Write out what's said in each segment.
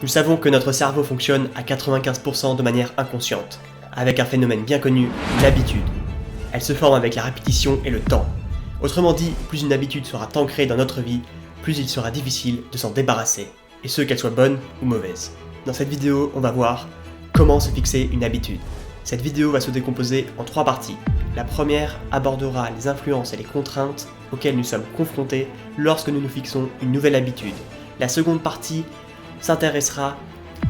Nous savons que notre cerveau fonctionne à 95% de manière inconsciente, avec un phénomène bien connu, l'habitude. Elle se forme avec la répétition et le temps. Autrement dit, plus une habitude sera ancrée dans notre vie, plus il sera difficile de s'en débarrasser, et ce qu'elle soit bonne ou mauvaise. Dans cette vidéo, on va voir comment se fixer une habitude. Cette vidéo va se décomposer en 3 parties. La première abordera les influences et les contraintes auxquelles nous sommes confrontés lorsque nous nous fixons une nouvelle habitude. La seconde partie s'intéressera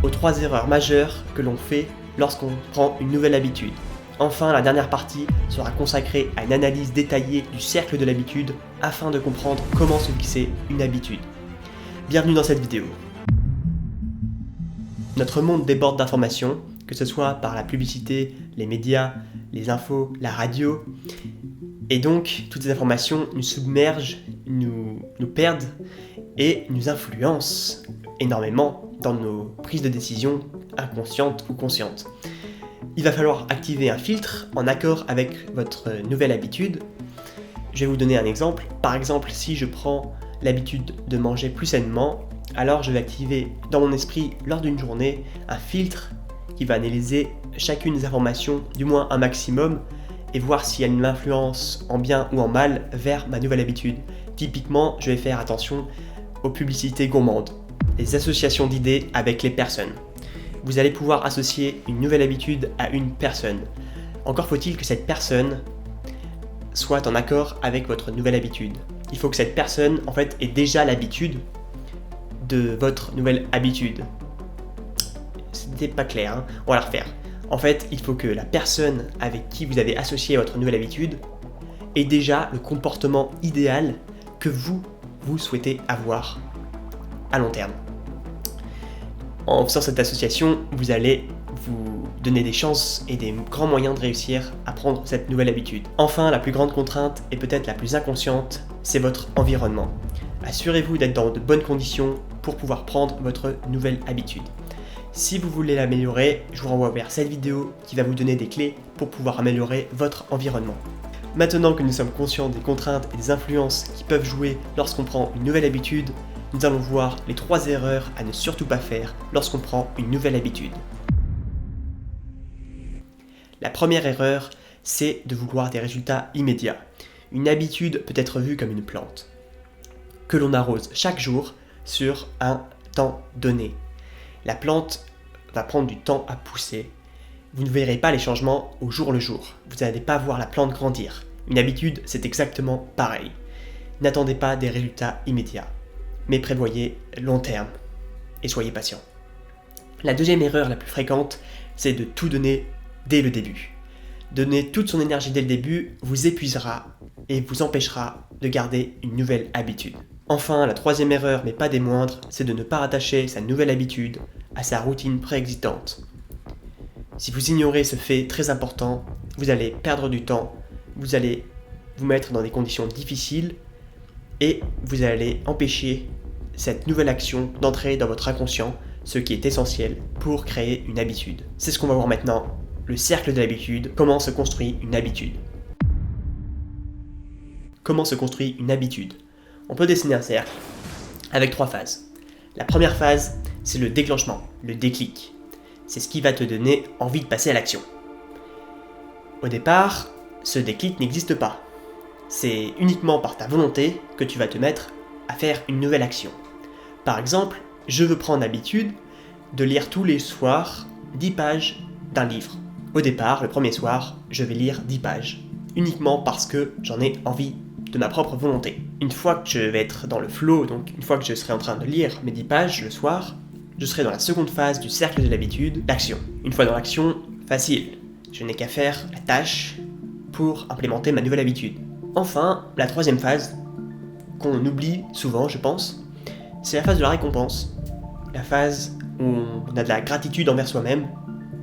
aux 3 erreurs majeures que l'on fait lorsqu'on prend une nouvelle habitude. Enfin, la dernière partie sera consacrée à une analyse détaillée du cercle de l'habitude afin de comprendre comment se fixer une habitude. Bienvenue dans cette vidéo. Notre monde déborde d'informations, que ce soit par la publicité, les médias, les infos, la radio. Et donc, toutes ces informations nous submergent, nous perdent et nous influencent énormément dans nos prises de décision inconscientes ou conscientes. Il va falloir activer un filtre en accord avec votre nouvelle habitude. Je vais vous donner un exemple. Par exemple, si je prends l'habitude de manger plus sainement, alors je vais activer dans mon esprit lors d'une journée un filtre qui va analyser chacune des informations, du moins un maximum, et voir si elle m'influence en bien ou en mal vers ma nouvelle habitude. Typiquement, je vais faire attention aux publicités gourmandes, les associations d'idées avec les personnes. Vous allez pouvoir associer une nouvelle habitude à une personne. Encore faut-il que cette personne soit en accord avec votre nouvelle habitude. Il faut que cette personne, en fait, ait déjà l'habitude de votre nouvelle habitude. C'était pas clair, hein. On va la refaire. En fait, il faut que la personne avec qui vous avez associé votre nouvelle habitude ait déjà le comportement idéal que vous souhaitez avoir à long terme. En faisant cette association, vous allez vous donner des chances et des grands moyens de réussir à prendre cette nouvelle habitude. Enfin, la plus grande contrainte et peut-être la plus inconsciente, c'est votre environnement. Assurez-vous d'être dans de bonnes conditions pour pouvoir prendre votre nouvelle habitude. Si vous voulez l'améliorer, je vous renvoie vers cette vidéo qui va vous donner des clés pour pouvoir améliorer votre environnement. Maintenant que nous sommes conscients des contraintes et des influences qui peuvent jouer lorsqu'on prend une nouvelle habitude, nous allons voir les 3 erreurs à ne surtout pas faire lorsqu'on prend une nouvelle habitude. La première erreur, c'est de vouloir des résultats immédiats. Une habitude peut être vue comme une plante, que l'on arrose chaque jour sur un temps donné. La plante va prendre du temps à pousser. Vous ne verrez pas les changements au jour le jour. Vous n'allez pas voir la plante grandir. Une habitude, c'est exactement pareil. N'attendez pas des résultats immédiats, mais prévoyez long terme et soyez patient. La deuxième erreur la plus fréquente, c'est de tout donner dès le début. Donner toute son énergie dès le début vous épuisera et vous empêchera de garder une nouvelle habitude. Enfin, la troisième erreur, mais pas des moindres, c'est de ne pas rattacher sa nouvelle habitude à sa routine préexistante. Si vous ignorez ce fait très important, vous allez perdre du temps, vous allez vous mettre dans des conditions difficiles et vous allez empêcher cette nouvelle action d'entrer dans votre inconscient, ce qui est essentiel pour créer une habitude. C'est ce qu'on va voir maintenant, le cercle de l'habitude, comment se construit une habitude. Comment se construit une habitude ? On peut dessiner un cercle avec 3 phases. La première phase, c'est le déclenchement, le déclic. C'est ce qui va te donner envie de passer à l'action. Au départ, ce déclic n'existe pas. C'est uniquement par ta volonté que tu vas te mettre à faire une nouvelle action. Par exemple, je veux prendre l'habitude de lire tous les soirs 10 pages d'un livre. Au départ, le premier soir, je vais lire 10 pages, uniquement parce que j'en ai envie de ma propre volonté. Une fois que je vais être dans le flow, donc une fois que je serai en train de lire mes 10 pages le soir, je serai dans la seconde phase du cercle de l'habitude, l'action. Une fois dans l'action, facile, je n'ai qu'à faire la tâche pour implémenter ma nouvelle habitude. Enfin, la troisième phase, qu'on oublie souvent je pense, c'est la phase de la récompense. La phase où on a de la gratitude envers soi-même,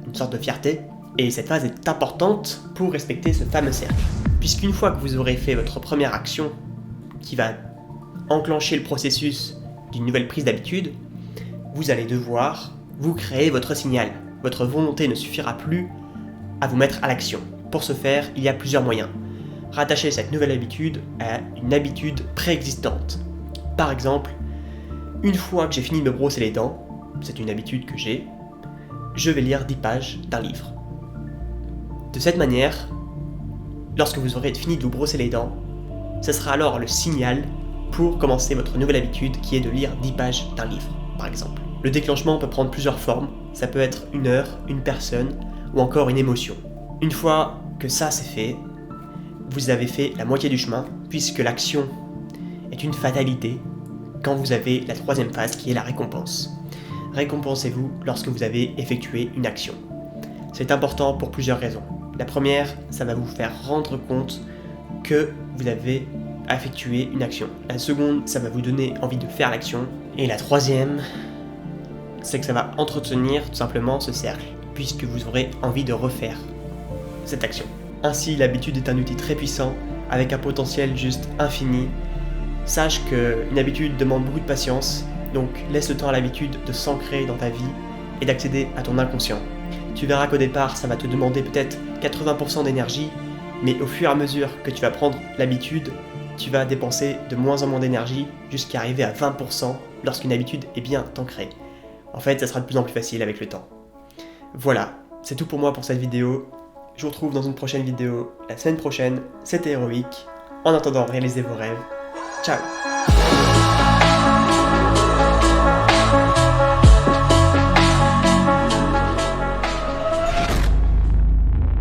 une sorte de fierté, et cette phase est importante pour respecter ce fameux cercle. Puisqu'une fois que vous aurez fait votre première action qui va enclencher le processus d'une nouvelle prise d'habitude, vous allez devoir vous créer votre signal. Votre volonté ne suffira plus à vous mettre à l'action. Pour ce faire, il y a plusieurs moyens. Rattacher cette nouvelle habitude à une habitude préexistante. Par exemple, une fois que j'ai fini de me brosser les dents, c'est une habitude que j'ai, je vais lire 10 pages d'un livre. De cette manière, lorsque vous aurez fini de vous brosser les dents, ce sera alors le signal pour commencer votre nouvelle habitude qui est de lire 10 pages d'un livre, par exemple. Le déclenchement peut prendre plusieurs formes, ça peut être une heure, une personne ou encore une émotion. Une fois que ça c'est fait, vous avez fait la moitié du chemin puisque l'action est une fatalité quand vous avez la troisième phase qui est la récompense. Récompensez-vous lorsque vous avez effectué une action. C'est important pour plusieurs raisons. La première, ça va vous faire rendre compte que vous avez effectué une action. La seconde, ça va vous donner envie de faire l'action. Et la troisième, c'est que ça va entretenir tout simplement ce cercle, puisque vous aurez envie de refaire cette action. Ainsi, l'habitude est un outil très puissant, avec un potentiel juste infini. Sache qu'une habitude demande beaucoup de patience, donc laisse le temps à l'habitude de s'ancrer dans ta vie et d'accéder à ton inconscient. Tu verras qu'au départ, ça va te demander peut-être 80% d'énergie, mais au fur et à mesure que tu vas prendre l'habitude, tu vas dépenser de moins en moins d'énergie jusqu'à arriver à 20% lorsqu'une habitude est bien ancrée. En fait, ça sera de plus en plus facile avec le temps. Voilà, c'est tout pour moi pour cette vidéo. Je vous retrouve dans une prochaine vidéo la semaine prochaine. C'était Héroïque. En attendant, réalisez vos rêves. Ciao!